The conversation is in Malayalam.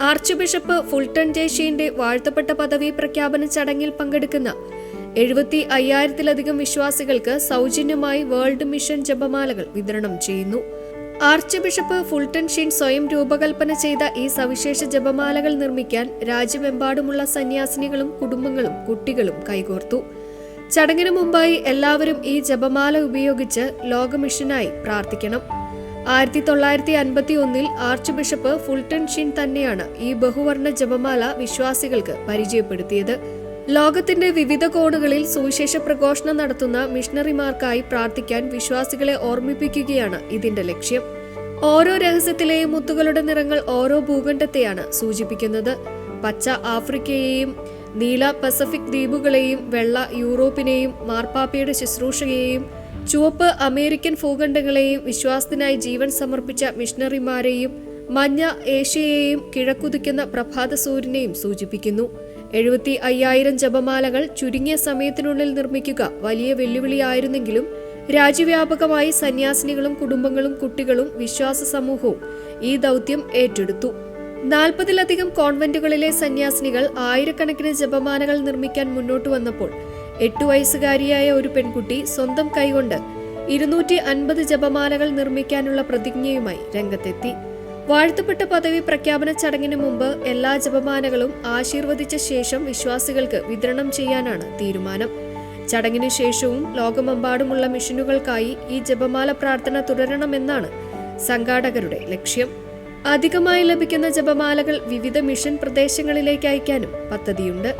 ആർച്ച് ബിഷപ്പ് ഫുൾട്ടൺ ജെ ഷീന്റെ വാഴ്ത്തപ്പെട്ട പദവി പ്രഖ്യാപന ചടങ്ങിൽ പങ്കെടുക്കുന്ന 75,000-ലധികം വിശ്വാസികൾക്ക് സൗജന്യമായി വേൾഡ് മിഷൻ ജപമാലകൾ വിതരണം ചെയ്യുന്നു. ആർച്ച് ബിഷപ്പ് ഫുൾട്ടൺ ഷീൻ സ്വയം രൂപകൽപ്പന ചെയ്ത ഈ സവിശേഷ ജപമാലകൾ നിർമ്മിക്കാൻ രാജ്യമെമ്പാടുമുള്ള സന്യാസിനികളും കുടുംബങ്ങളും കുട്ടികളും കൈകോർത്തു. ചടങ്ങിനു മുമ്പായി എല്ലാവരും ഈ ജപമാല ഉപയോഗിച്ച് ലോക മിഷനായി പ്രാർത്ഥിക്കണം. 1951 ആർച്ച് ബിഷപ്പ് ഫുൾട്ടൺ ഷീൻ തന്നെയാണ് ഈ ബഹുവർണ്ണ ജപമാല വിശ്വാസികൾക്ക് പരിചയപ്പെടുത്തിയത്. ലോകത്തിന്റെ വിവിധ കോണുകളിൽ സുവിശേഷ പ്രഘോഷണം നടത്തുന്ന മിഷണറിമാർക്കായി പ്രാർത്ഥിക്കാൻ വിശ്വാസികളെ ഓർമ്മിപ്പിക്കുകയാണ് ഇതിന്റെ ലക്ഷ്യം. ഓരോ രഹസ്യത്തിലെയും മുത്തുകളുടെ നിറങ്ങൾ ഓരോ ഭൂഖണ്ഡത്തെയാണ് സൂചിപ്പിക്കുന്നത്. പച്ച ആഫ്രിക്കയെയും നീല പസഫിക് ദ്വീപുകളെയും വെള്ള യൂറോപ്പിനെയും മാർപ്പാപ്പയുടെ ശുശ്രൂഷയെയും ചുവപ്പ് അമേരിക്കൻ ഭൂഖണ്ഡങ്ങളെയും വിശ്വാസത്തിനായി ജീവൻ സമർപ്പിച്ച മിഷണറിമാരെയും മഞ്ഞ ഏഷ്യയെയും കിഴക്കുതിക്കുന്ന പ്രഭാത സൂര്യനെയും സൂചിപ്പിക്കുന്നു. 75,000 ജപമാലകൾ ചുരുങ്ങിയ സമയത്തിനുള്ളിൽ നിർമ്മിക്കുക വലിയ വെല്ലുവിളിയായിരുന്നെങ്കിലും രാജ്യവ്യാപകമായി സന്യാസിനികളും കുടുംബങ്ങളും കുട്ടികളും വിശ്വാസ സമൂഹവും ഈ ദൗത്യം ഏറ്റെടുത്തു. 40-ലധികം കോൺവെന്റുകളിലെ സന്യാസിനികൾ ആയിരക്കണക്കിന് ജപമാലകൾ നിർമ്മിക്കാൻ മുന്നോട്ട് വന്നപ്പോൾ 8 വയസ്സുകാരിയായ ഒരു പെൺകുട്ടി സ്വന്തം കൈകൊണ്ട് 250 ജപമാലകൾ നിർമ്മിക്കാനുള്ള പ്രതിജ്ഞയുമായി രംഗത്തെത്തി. വാഴ്ത്തപ്പെട്ട പദവി പ്രഖ്യാപന ചടങ്ങിന് മുമ്പ് എല്ലാ ജപമാലകളും ആശീർവദിച്ച ശേഷം വിശ്വാസികൾക്ക് വിതരണം ചെയ്യാനാണ് തീരുമാനം. ചടങ്ങിനു ശേഷവും ലോകമെമ്പാടുമുള്ള മിഷനുകൾക്കായി ഈ ജപമാല പ്രാർത്ഥന തുടരണമെന്നാണ് സംഘാടകരുടെ ലക്ഷ്യം. അധികമായി ലഭിക്കുന്ന ജപമാലകൾ വിവിധ മിഷൻ പ്രദേശങ്ങളിലേക്ക് അയക്കാനും പദ്ധതിയുണ്ട്.